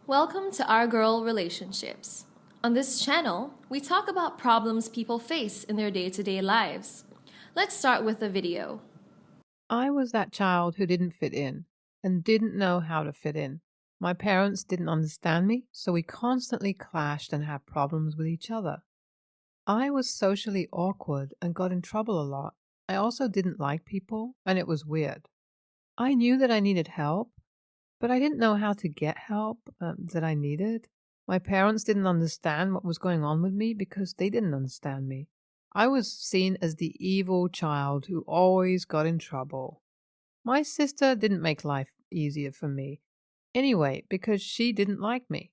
Welcome to Our Girl Relationships. On this channel, we talk about problems people face in their day-to-day lives. Let's start with a video. I was that child who didn't fit in and didn't know how to fit in. My parents didn't understand me, so we constantly clashed and had problems with each other. I was socially awkward and got in trouble a lot. I also didn't like people, and it was weird. I knew that I needed help, but I didn't know how to get help that I needed. My parents didn't understand what was going on with me because they didn't understand me. I was seen as the evil child who always got in trouble. My sister didn't make life easier for me. Anyway, because she didn't like me.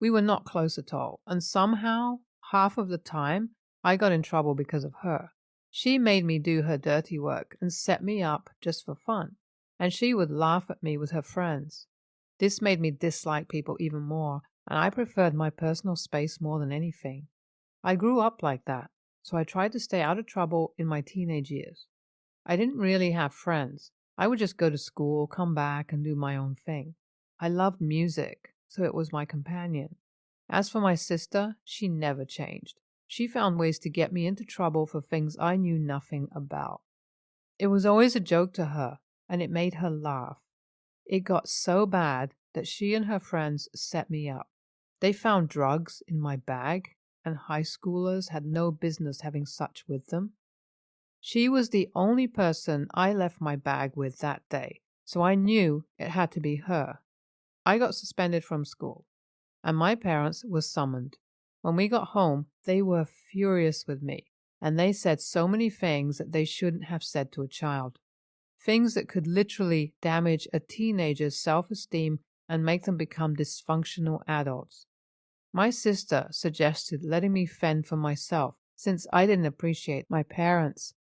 We were not close at all, and somehow, half of the time, I got in trouble because of her. She made me do her dirty work and set me up just for fun, and she would laugh at me with her friends. This made me dislike people even more, and I preferred my personal space more than anything. I grew up like that, so I tried to stay out of trouble in my teenage years. I didn't really have friends. I would just go to school, come back, and do my own thing. I loved music, so it was my companion. As for my sister, she never changed. She found ways to get me into trouble for things I knew nothing about. It was always a joke to her, and it made her laugh. It got so bad that she and her friends set me up. They found drugs in my bag, and high schoolers had no business having such with them. She was the only person I left my bag with that day, so I knew it had to be her. I got suspended from school, and my parents were summoned. When we got home, they were furious with me, and they said so many things that they shouldn't have said to a child. Things that could literally damage a teenager's self-esteem and make them become dysfunctional adults. My sister suggested letting me fend for myself since I didn't appreciate my parents.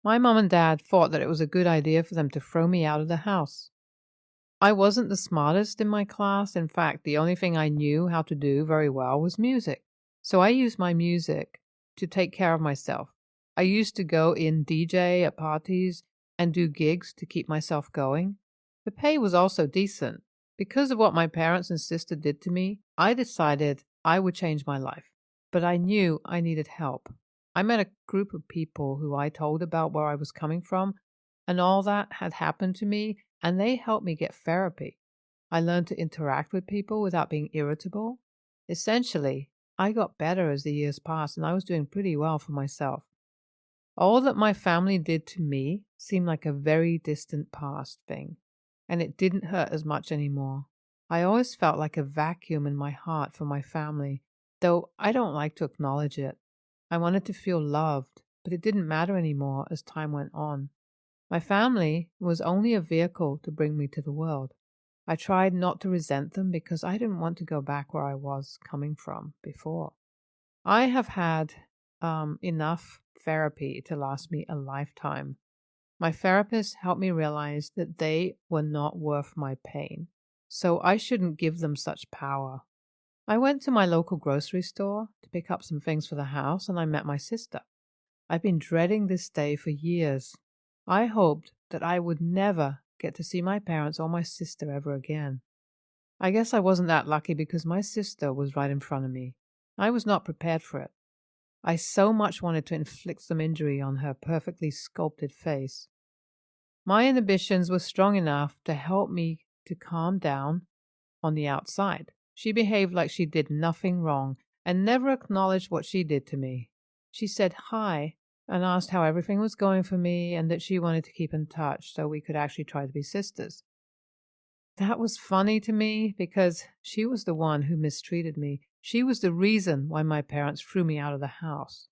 My mom and dad thought that it was a good idea for them to throw me out of the house. I wasn't the smartest in my class. In fact, the only thing I knew how to do very well was music. So I used my music to take care of myself. I used to go in DJ at parties and do gigs to keep myself going. The pay was also decent. Because of what my parents and sister did to me, I decided I would change my life. But I knew I needed help. I met a group of people who I told about where I was coming from and all that had happened to me, and they helped me get therapy. I learned to interact with people without being irritable. Essentially, I got better as the years passed, and I was doing pretty well for myself. All that my family did to me seemed like a very distant past thing, and it didn't hurt as much anymore. I always felt like a vacuum in my heart for my family, though I don't like to acknowledge it. I wanted to feel loved, but it didn't matter anymore as time went on. My family was only a vehicle to bring me to the world. I tried not to resent them because I didn't want to go back where I was coming from before. I have had enough therapy to last me a lifetime. My therapist helped me realize that they were not worth my pain, so I shouldn't give them such power. I went to my local grocery store to pick up some things for the house, and I met my sister. I've been dreading this day for years. I hoped that I would never get to see my parents or my sister ever again. I guess I wasn't that lucky because my sister was right in front of me. I was not prepared for it. I so much wanted to inflict some injury on her perfectly sculpted face. My inhibitions were strong enough to help me to calm down on the outside. She behaved like she did nothing wrong and never acknowledged what she did to me. She said hi and asked how everything was going for me and that she wanted to keep in touch so we could actually try to be sisters. That was funny to me because she was the one who mistreated me. She was the reason why my parents threw me out of the house.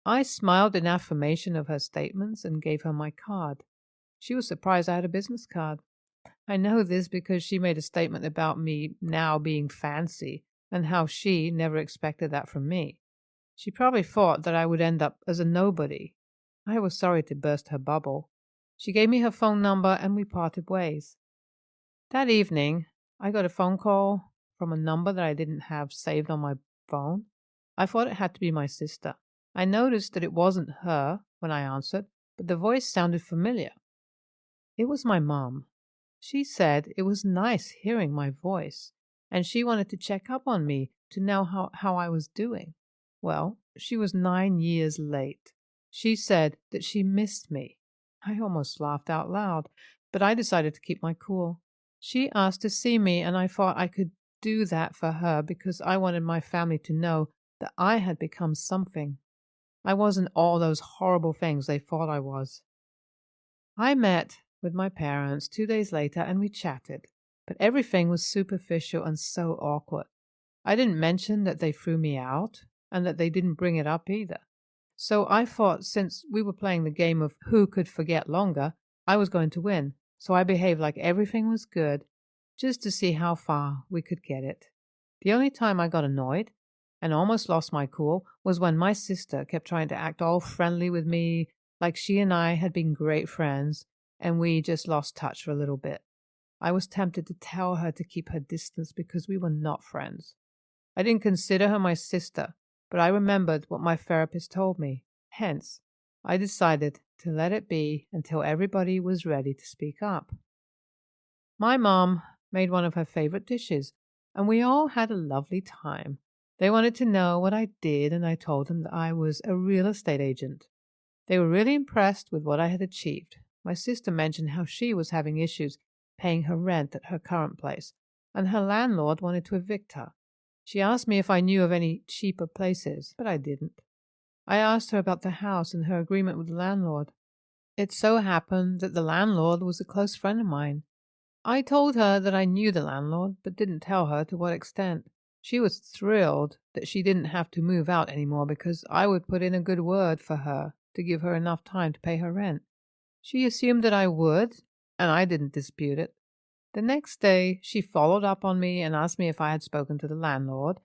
I smiled in affirmation of her statements and gave her my card. She was surprised I had a business card. I know this because she made a statement about me now being fancy and how she never expected that from me. She probably thought that I would end up as a nobody. I was sorry to burst her bubble. She gave me her phone number and we parted ways. That evening, I got a phone call from a number that I didn't have saved on my phone. I thought it had to be my sister. I noticed that it wasn't her when I answered, but the voice sounded familiar. It was my mom. She said it was nice hearing my voice, and she wanted to check up on me to know how I was doing. Well, she was 9 years late. She said that she missed me. I almost laughed out loud, but I decided to keep my cool. She asked to see me, and I thought I could do that for her because I wanted my family to know that I had become something. I wasn't all those horrible things they thought I was. I met with my parents 2 days later and we chatted, but everything was superficial and so awkward. I didn't mention that they threw me out and that they didn't bring it up either. So I thought since we were playing the game of who could forget longer, I was going to win. So I behaved like everything was good just to see how far we could get it. The only time I got annoyed and almost lost my cool was when my sister kept trying to act all friendly with me, like she and I had been great friends, and we just lost touch for a little bit. I was tempted to tell her to keep her distance because we were not friends. I didn't consider her my sister, but I remembered what my therapist told me. Hence, I decided to let it be until everybody was ready to speak up. My mom made one of her favorite dishes, and we all had a lovely time. They wanted to know what I did, and I told them that I was a real estate agent. They were really impressed with what I had achieved. My sister mentioned how she was having issues paying her rent at her current place, and her landlord wanted to evict her. She asked me if I knew of any cheaper places, but I didn't. I asked her about the house and her agreement with the landlord. It so happened that the landlord was a close friend of mine. I told her that I knew the landlord, but didn't tell her to what extent. She was thrilled that she didn't have to move out anymore because I would put in a good word for her to give her enough time to pay her rent. She assumed that I would, and I didn't dispute it. The next day, she followed up on me and asked me if I had spoken to the landlord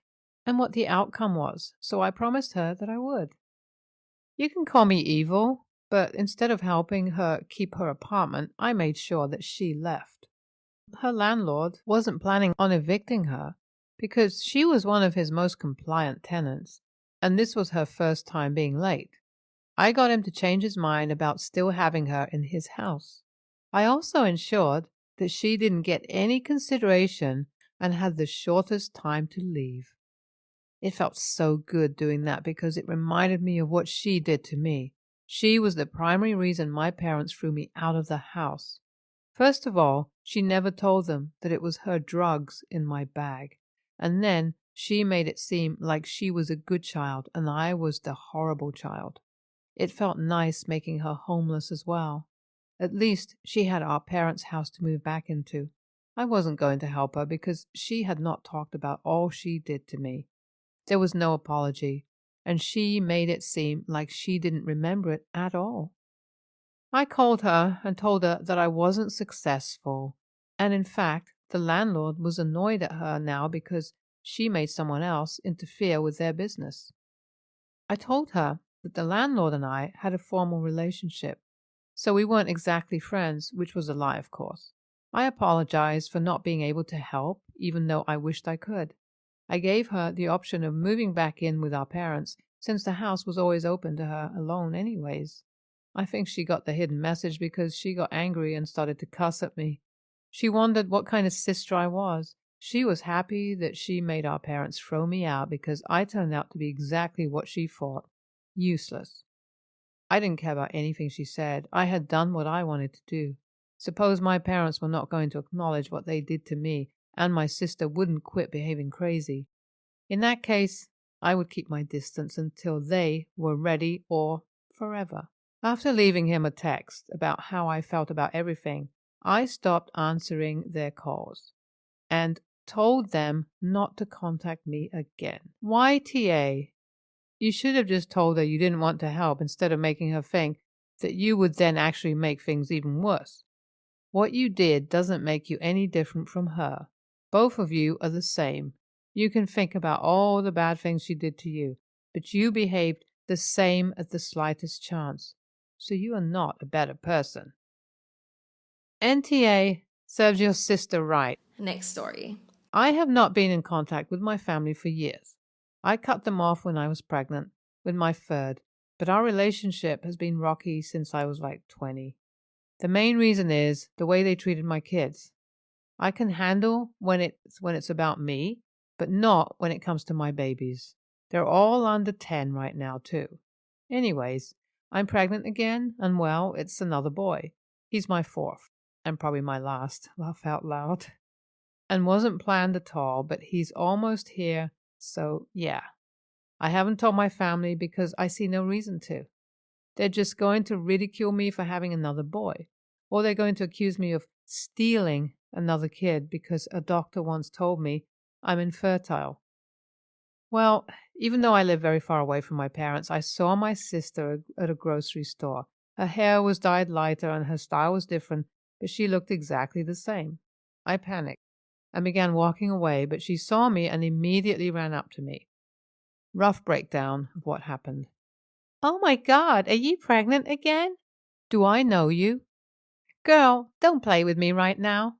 and what the outcome was, so I promised her that I would. You can call me evil, but instead of helping her keep her apartment, I made sure that she left. Her landlord wasn't planning on evicting her because she was one of his most compliant tenants, and this was her first time being late. I got him to change his mind about still having her in his house. I also ensured that she didn't get any consideration and had the shortest time to leave. It felt so good doing that because it reminded me of what she did to me. She was the primary reason my parents threw me out of the house. First of all, she never told them that it was her drugs in my bag. And then she made it seem like she was a good child and I was the horrible child. It felt nice making her homeless as well. At least she had our parents' house to move back into. I wasn't going to help her because she had not talked about all she did to me. There was no apology, and she made it seem like she didn't remember it at all. I called her and told her that I wasn't successful, and in fact, the landlord was annoyed at her now because she made someone else interfere with their business. I told her that the landlord and I had a formal relationship, so we weren't exactly friends, which was a lie, of course. I apologized for not being able to help, even though I wished I could. I gave her the option of moving back in with our parents, since the house was always open to her alone anyways. I think she got the hidden message because she got angry and started to cuss at me. She wondered what kind of sister I was. She was happy that she made our parents throw me out because I turned out to be exactly what she thought, useless. I didn't care about anything she said. I had done what I wanted to do. Suppose my parents were not going to acknowledge what they did to me, and my sister wouldn't quit behaving crazy. In that case, I would keep my distance until they were ready or forever. After leaving him a text about how I felt about everything, I stopped answering their calls and told them not to contact me again. YTA, you should have just told her you didn't want to help instead of making her think that you would then actually make things even worse. What you did doesn't make you any different from her. Both of you are the same. You can think about all the bad things she did to you, but you behaved the same at the slightest chance. So you are not a better person. NTA serves your sister right. Next story. I have not been in contact with my family for years. I cut them off when I was pregnant with my third, but our relationship has been rocky since I was like 20. The main reason is the way they treated my kids. I can handle when it's about me, but not when it comes to my babies. They're all under 10 right now, too. Anyways, I'm pregnant again, and well, it's another boy. He's my fourth, and probably my last, laugh out loud. And wasn't planned at all, but he's almost here, so yeah. I haven't told my family because I see no reason to. They're just going to ridicule me for having another boy, or they're going to accuse me of stealing another kid because a doctor once told me I'm infertile. Well, even though I live very far away from my parents, I saw my sister at a grocery store. Her hair was dyed lighter and her style was different, but she looked exactly the same. I panicked and began walking away, but she saw me and immediately ran up to me. Rough breakdown of what happened. Oh my God, are you pregnant again? Do I know you? Girl, don't play with me right now.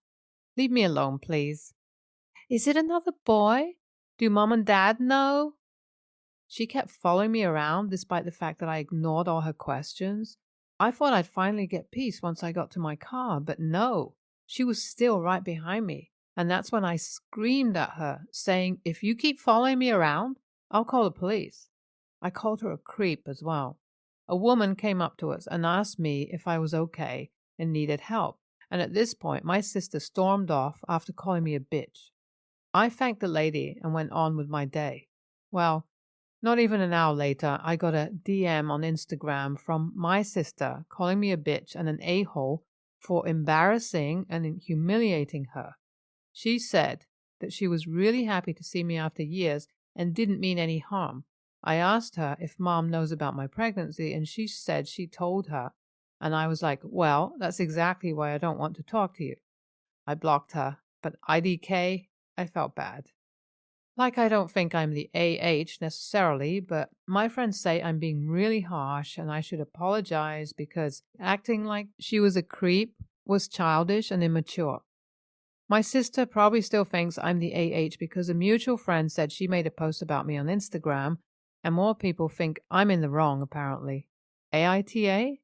Leave me alone, please. Is it another boy? Do Mom and Dad know? She kept following me around despite the fact that I ignored all her questions. I thought I'd finally get peace once I got to my car, but no, she was still right behind me. And that's when I screamed at her, saying, if you keep following me around, I'll call the police. I called her a creep as well. A woman came up to us and asked me if I was okay and needed help. And at this point, my sister stormed off after calling me a bitch. I thanked the lady and went on with my day. Well, not even an hour later, I got a DM on Instagram from my sister calling me a bitch and an a-hole for embarrassing and humiliating her. She said that she was really happy to see me after years and didn't mean any harm. I asked her if Mom knows about my pregnancy, and she said she told her. And I was like, well, that's exactly why I don't want to talk to you. I blocked her, but IDK, I felt bad. Like, I don't think I'm the AH necessarily, but my friends say I'm being really harsh and I should apologize because acting like she was a creep was childish and immature. My sister probably still thinks I'm the AH because a mutual friend said she made a post about me on Instagram, and more people think I'm in the wrong, apparently. AITA?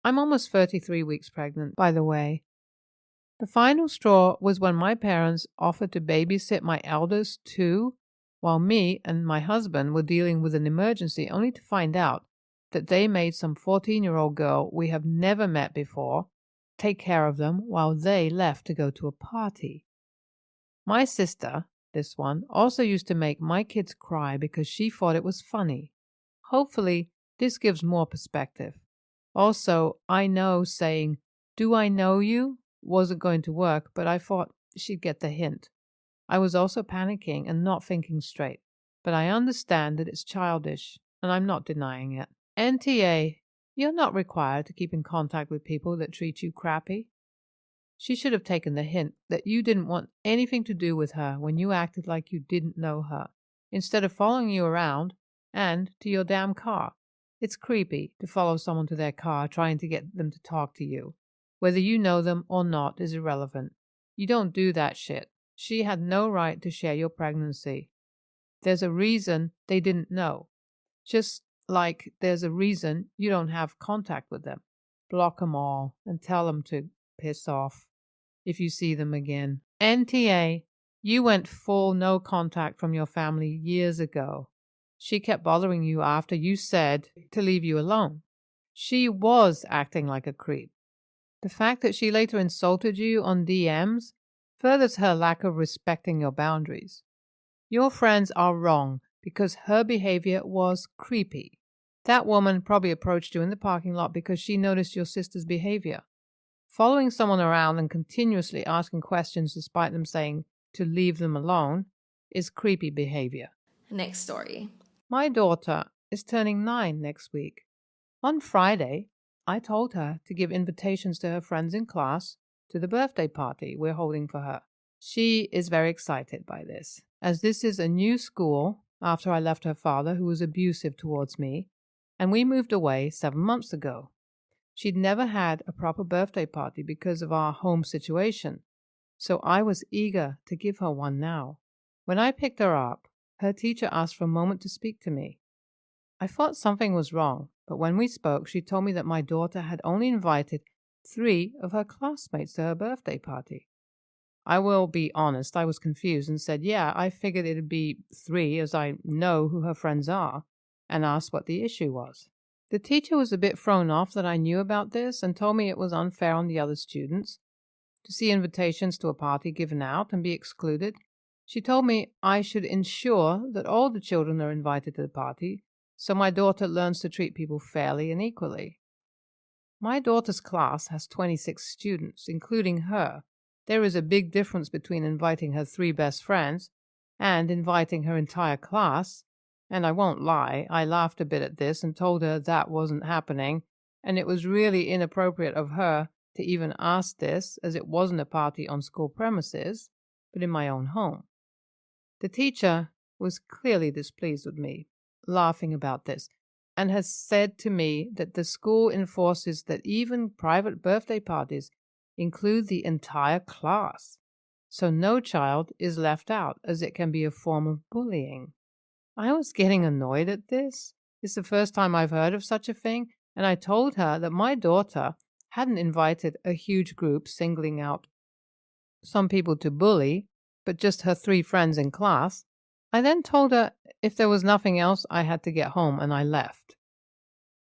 I'm almost 33 weeks pregnant, by the way. The final straw was when my parents offered to babysit my eldest too, while me and my husband were dealing with an emergency, only to find out that they made some 14-year-old girl we have never met before take care of them while they left to go to a party. My sister, this one, also used to make my kids cry because she thought it was funny. Hopefully, this gives more perspective. Also, I know saying, "Do I know you?" wasn't going to work, but I thought she'd get the hint. I was also panicking and not thinking straight, but I understand that it's childish, and I'm not denying it. NTA, you're not required to keep in contact with people that treat you crappy. She should have taken the hint that you didn't want anything to do with her when you acted like you didn't know her, instead of following you around and to your damn car. It's creepy to follow someone to their car trying to get them to talk to you. Whether you know them or not is irrelevant. You don't do that shit. She had no right to share your pregnancy. There's a reason they didn't know. Just like there's a reason you don't have contact with them. Block them all and tell them to piss off if you see them again. NTA, you went full no contact from your family years ago. She kept bothering you after you said to leave you alone. She was acting like a creep. The fact that she later insulted you on DMs furthers her lack of respecting your boundaries. Your friends are wrong because her behavior was creepy. That woman probably approached you in the parking lot because she noticed your sister's behavior. Following someone around and continuously asking questions despite them saying to leave them alone is creepy behavior. Next story. My daughter is turning 9 next week. On Friday, I told her to give invitations to her friends in class to the birthday party we're holding for her. She is very excited by this, as this is a new school after I left her father, who was abusive towards me, and we moved away 7 months ago. She'd never had a proper birthday party because of our home situation, so I was eager to give her one now. When I picked her up, her teacher asked for a moment to speak to me. I thought something was wrong, but when we spoke, she told me that my daughter had only invited 3 of her classmates to her birthday party. I will be honest, I was confused and said, yeah, I figured it'd be 3 as I know who her friends are, and asked what the issue was. The teacher was a bit thrown off that I knew about this and told me it was unfair on the other students to see invitations to a party given out and be excluded. She told me I should ensure that all the children are invited to the party so my daughter learns to treat people fairly and equally. My daughter's class has 26 students, including her. There is a big difference between inviting her 3 best friends and inviting her entire class, and I won't lie, I laughed a bit at this and told her that wasn't happening, and it was really inappropriate of her to even ask this, as it wasn't a party on school premises, but in my own home. The teacher was clearly displeased with me, laughing about this, and has said to me that the school enforces that even private birthday parties include the entire class, so no child is left out, as it can be a form of bullying. I was getting annoyed at this. It's the first time I've heard of such a thing, and I told her that my daughter hadn't invited a huge group singling out some people to bully, but just her 3 friends in class. I then told her if there was nothing else, I had to get home, and I left.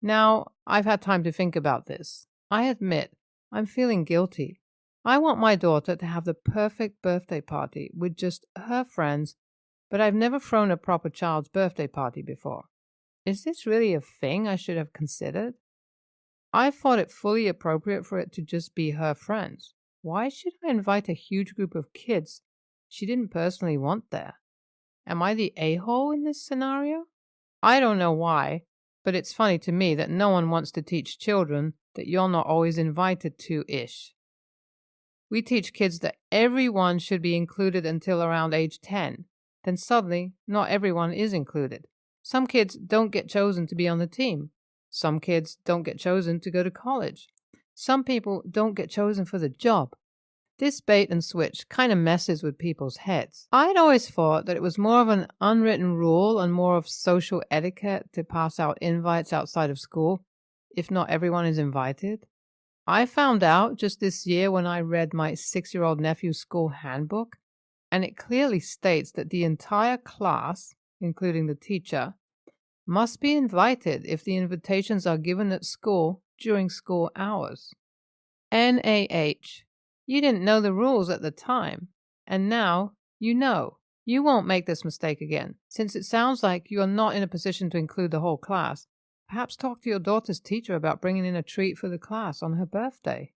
Now, I've had time to think about this. I admit I'm feeling guilty. I want my daughter to have the perfect birthday party with just her friends, but I've never thrown a proper child's birthday party before. Is this really a thing I should have considered? I thought it fully appropriate for it to just be her friends. Why should I invite a huge group of kids she didn't personally want there? Am I the a-hole in this scenario? I don't know why, but it's funny to me that no one wants to teach children that you're not always invited to-ish. We teach kids that everyone should be included until around age 10. Then suddenly, not everyone is included. Some kids don't get chosen to be on the team. Some kids don't get chosen to go to college. Some people don't get chosen for the job. This bait and switch kind of messes with people's heads. I'd always thought that it was more of an unwritten rule and more of social etiquette to pass out invites outside of school if not everyone is invited. I found out just this year when I read my 6-year-old nephew's school handbook, and it clearly states that the entire class, including the teacher, must be invited if the invitations are given at school during school hours. NaH. You didn't know the rules at the time, and now you know. You won't make this mistake again. Since it sounds like you are not in a position to include the whole class, perhaps talk to your daughter's teacher about bringing in a treat for the class on her birthday.